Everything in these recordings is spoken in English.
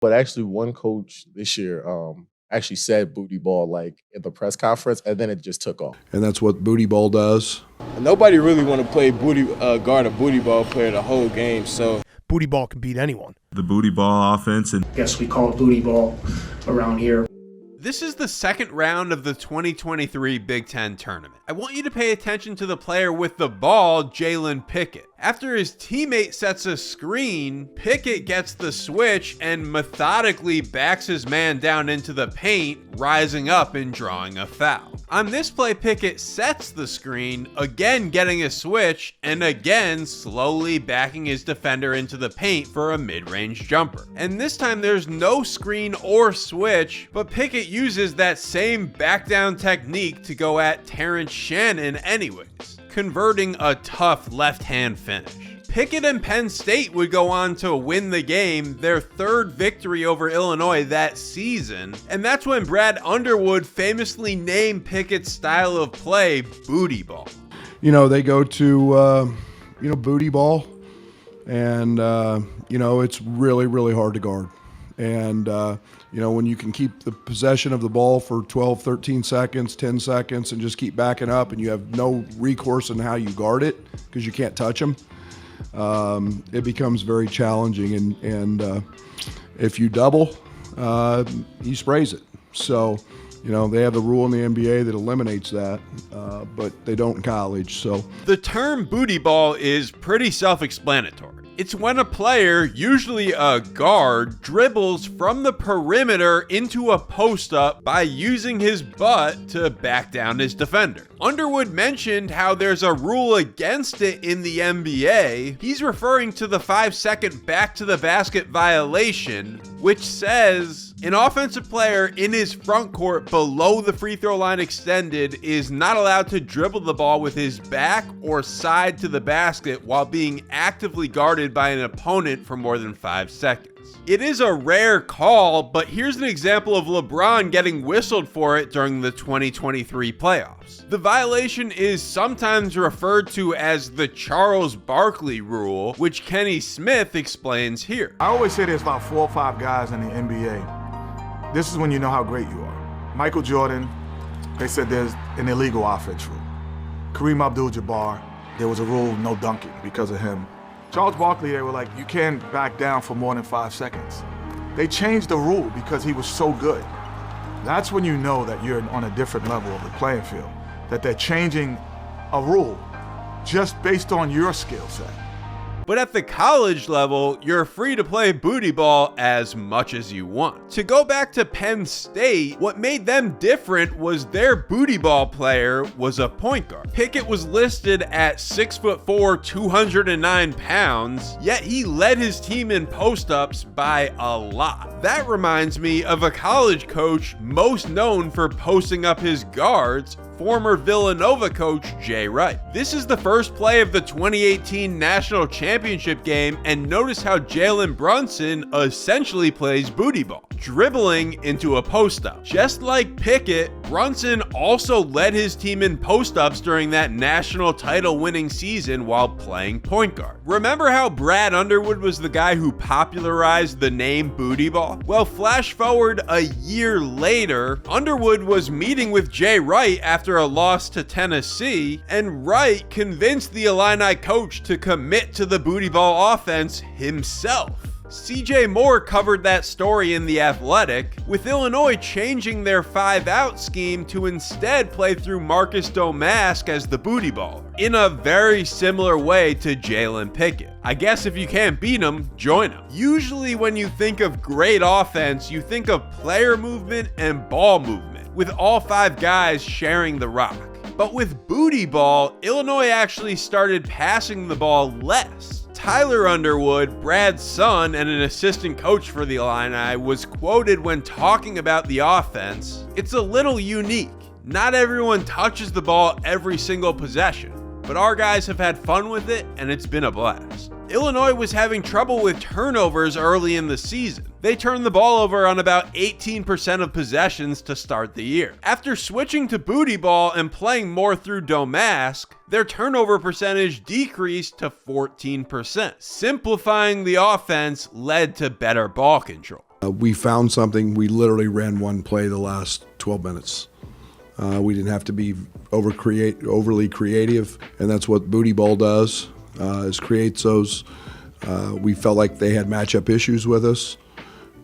But actually, one coach this year actually said booty ball like in the press conference, and then it just took off. And that's what booty ball does. Nobody really want to play guard a booty ball player the whole game. So booty ball can beat anyone. The booty ball offense, and I guess we call it booty ball around here. This is the second round of the 2023 Big Ten tournament. I want you to pay attention to the player with the ball, Jalen Pickett. After his teammate sets a screen, Pickett gets the switch and methodically backs his man down into the paint, rising up and drawing a foul. On this play, Pickett sets the screen, again getting a switch, and again slowly backing his defender into the paint for a mid-range jumper. And this time there's no screen or switch, but Pickett uses that same back down technique to go at Terrence Shannon anyways, converting a tough left-hand finish. Pickett and Penn State would go on to win the game, their third victory over Illinois that season, and that's when Brad Underwood famously named Pickett's style of play booty ball. You know, they go to, booty ball, and, it's really, really hard to guard. And, when you can keep the possession of the ball for 12, 13 seconds, 10 seconds, and just keep backing up, and you have no recourse in how you guard it because you can't touch them, it becomes very challenging. And if you double, he sprays it. So, they have the rule in the NBA that eliminates that, but they don't in college. So the term booty ball is pretty self-explanatory. It's when a player, usually a guard, dribbles from the perimeter into a post-up by using his butt to back down his defender. Underwood mentioned how there's a rule against it in the NBA. He's referring to the 5-second back to the basket violation, which says an offensive player in his front court below the free throw line extended is not allowed to dribble the ball with his back or side to the basket while being actively guarded by an opponent for more than 5 seconds. It is a rare call, but here's an example of LeBron getting whistled for it during the 2023 playoffs. The violation is sometimes referred to as the Charles Barkley rule, which Kenny Smith explains here. I always say there's about 4 or 5 guys in the NBA. This is when you know how great you are. Michael Jordan, they said there's an illegal offense rule. Kareem Abdul-Jabbar, there was a rule, no dunking because of him. Charles Barkley, they were like, you can't back down for more than 5 seconds. They changed the rule because he was so good. That's when you know that you're on a different level of the playing field, that they're changing a rule just based on your skill set. But at the college level, you're free to play booty ball as much as you want. To go back to Penn State, what made them different was their booty ball player was a point guard. Pickett was listed at 6'4", 209 pounds, yet he led his team in post-ups by a lot. That reminds me of a college coach most known for posting up his guards, former Villanova coach Jay Wright. This is the first play of the 2018 national championship game, and notice how Jalen Brunson essentially plays booty ball, dribbling into a post-up. Just like Pickett, Brunson also led his team in post-ups during that national title-winning season while playing point guard. Remember how Brad Underwood was the guy who popularized the name booty ball? Well, flash forward a year later, Underwood was meeting with Jay Wright after a loss to Tennessee, and Wright convinced the Illini coach to commit to the booty ball offense himself. CJ Moore covered that story in The Athletic, with Illinois changing their 5-out scheme to instead play through Marcus Domask as the booty baller, in a very similar way to Jalen Pickett. I guess if you can't beat him, join him. Usually when you think of great offense, you think of player movement and ball movement, with all 5 guys sharing the rock. But with booty ball, Illinois actually started passing the ball less. Tyler Underwood, Brad's son and an assistant coach for the Illini, was quoted when talking about the offense, "It's a little unique. Not everyone touches the ball every single possession, but our guys have had fun with it and it's been a blast." Illinois was having trouble with turnovers early in the season. They turned the ball over on about 18% of possessions to start the year. After switching to booty ball and playing more through Domask, their turnover percentage decreased to 14%. Simplifying the offense led to better ball control. We found something. We literally ran one play the last 12 minutes. We didn't have to be overly creative, and that's what booty ball does, is creates those. We felt like they had matchup issues with us,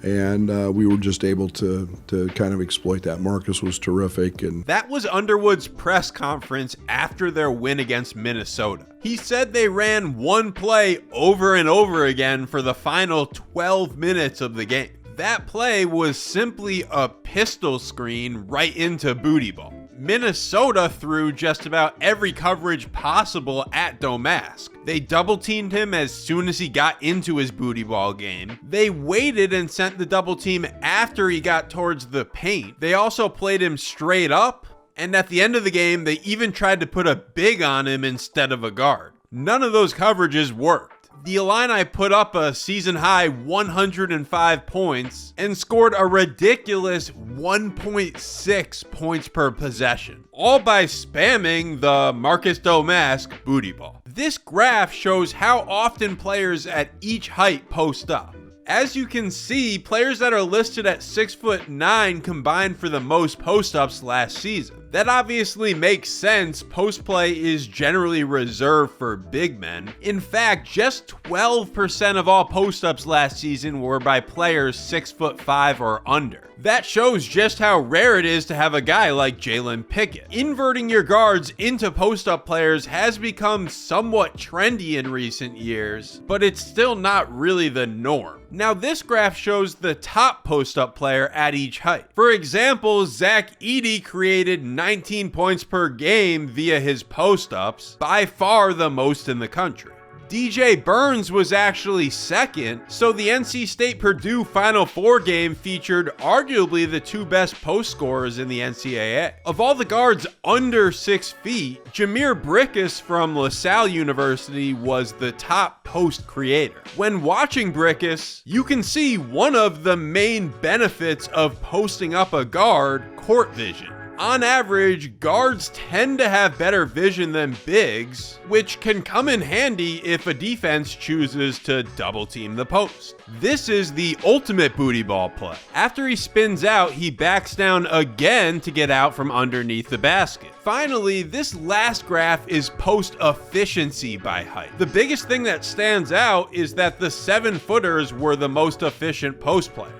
and we were just able to kind of exploit that. Marcus was terrific. And that was Underwood's press conference after their win against Minnesota. He said they ran one play over and over again for the final 12 minutes of the game. That play was simply a pistol screen right into booty ball. Minnesota threw just about every coverage possible at Domask. They double teamed him as soon as he got into his booty ball game. They waited and sent the double team after he got towards the paint. They also played him straight up, and at the end of the game, they even tried to put a big on him instead of a guard. None of those coverages worked. The Illini put up a season-high 105 points and scored a ridiculous 1.6 points per possession, all by spamming the Marcus Domask booty ball. This graph shows how often players at each height post up. As you can see, players that are listed at 6'9" combined for the most post-ups last season. That obviously makes sense. Post play is generally reserved for big men. In fact, just 12% of all post-ups last season were by players 6'5" or under. That shows just how rare it is to have a guy like Jalen Pickett. Inverting your guards into post-up players has become somewhat trendy in recent years, but it's still not really the norm. Now this graph shows the top post-up player at each height. For example, Zach Edey created 19 points per game via his post-ups, by far the most in the country. DJ Burns was actually second, so the NC State-Purdue Final Four game featured arguably the two best post scorers in the NCAA. Of all the guards under 6 feet, Jameer Brickus from LaSalle University was the top post creator. When watching Brickus, you can see one of the main benefits of posting up a guard: court vision. On average, guards tend to have better vision than bigs, which can come in handy if a defense chooses to double team the post. This is the ultimate booty ball play. After he spins out, he backs down again to get out from underneath the basket. Finally, this last graph is post efficiency by height. The biggest thing that stands out is that the 7-footers were the most efficient post players.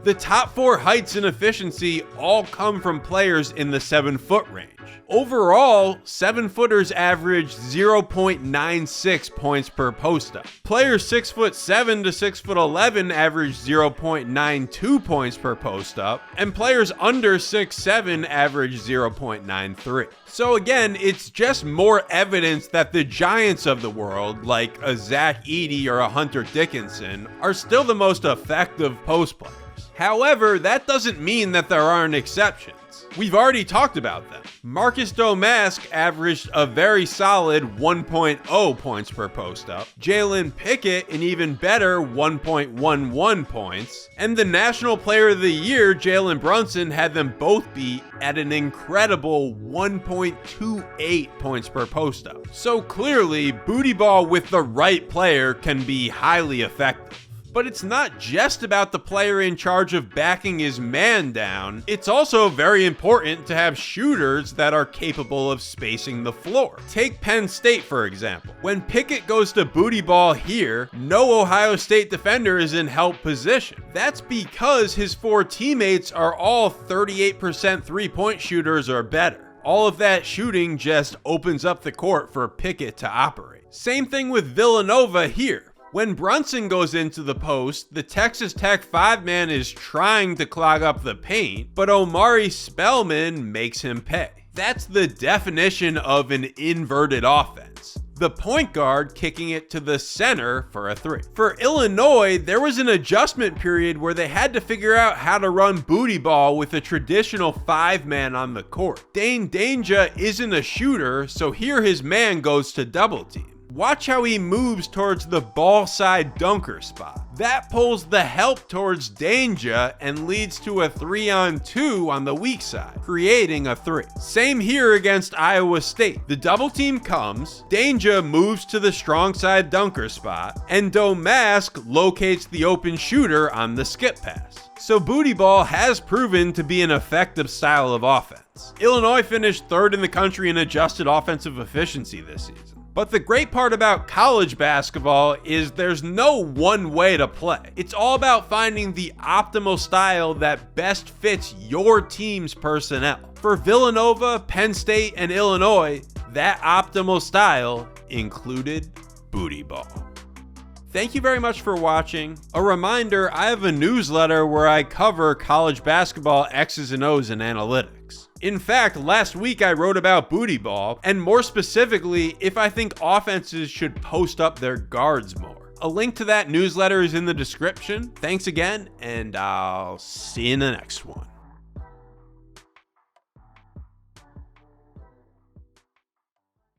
The top 4 heights in efficiency all come from players in the 7-foot range. Overall, 7-footers averaged 0.96 points per post-up. Players 6'7" to 6'11" averaged 0.92 points per post-up, and players under 6'7" averaged 0.93. So again, it's just more evidence that the giants of the world, like a Zach Edey or a Hunter Dickinson, are still the most effective post players. However, that doesn't mean that there aren't exceptions. We've already talked about them. Marcus Domask averaged a very solid 1.0 points per post-up. Jalen Pickett an even better 1.11 points. And the National Player of the Year, Jalen Brunson, had them both beat at an incredible 1.28 points per post-up. So clearly, booty ball with the right player can be highly effective. But it's not just about the player in charge of backing his man down. It's also very important to have shooters that are capable of spacing the floor. Take Penn State, for example. When Pickett goes to booty ball here, no Ohio State defender is in help position. That's because his 4 teammates are all 38% three-point shooters or better. All of that shooting just opens up the court for Pickett to operate. Same thing with Villanova here. When Brunson goes into the post, the Texas Tech 5-man is trying to clog up the paint, but Omari Spellman makes him pay. That's the definition of an inverted offense. The point guard kicking it to the center for a 3. For Illinois, there was an adjustment period where they had to figure out how to run booty ball with a traditional 5-man on the court. Dane Danger isn't a shooter, so here his man goes to double team. Watch how he moves towards the ball side dunker spot. That pulls the help towards danger and leads to a 3-on-2 on the weak side, creating a 3. Same here against Iowa State. The double team comes, danger moves to the strong side dunker spot, and Domask locates the open shooter on the skip pass. So booty ball has proven to be an effective style of offense. Illinois finished 3rd in the country in adjusted offensive efficiency this season. But the great part about college basketball is there's no one way to play. It's all about finding the optimal style that best fits your team's personnel. For Villanova, Penn State, and Illinois, that optimal style included booty ball. Thank you very much for watching. A reminder, I have a newsletter where I cover college basketball X's and O's and analytics. In fact, last week I wrote about booty ball, and more specifically, if I think offenses should post up their guards more. A link to that newsletter is in the description. Thanks again, and I'll see you in the next one.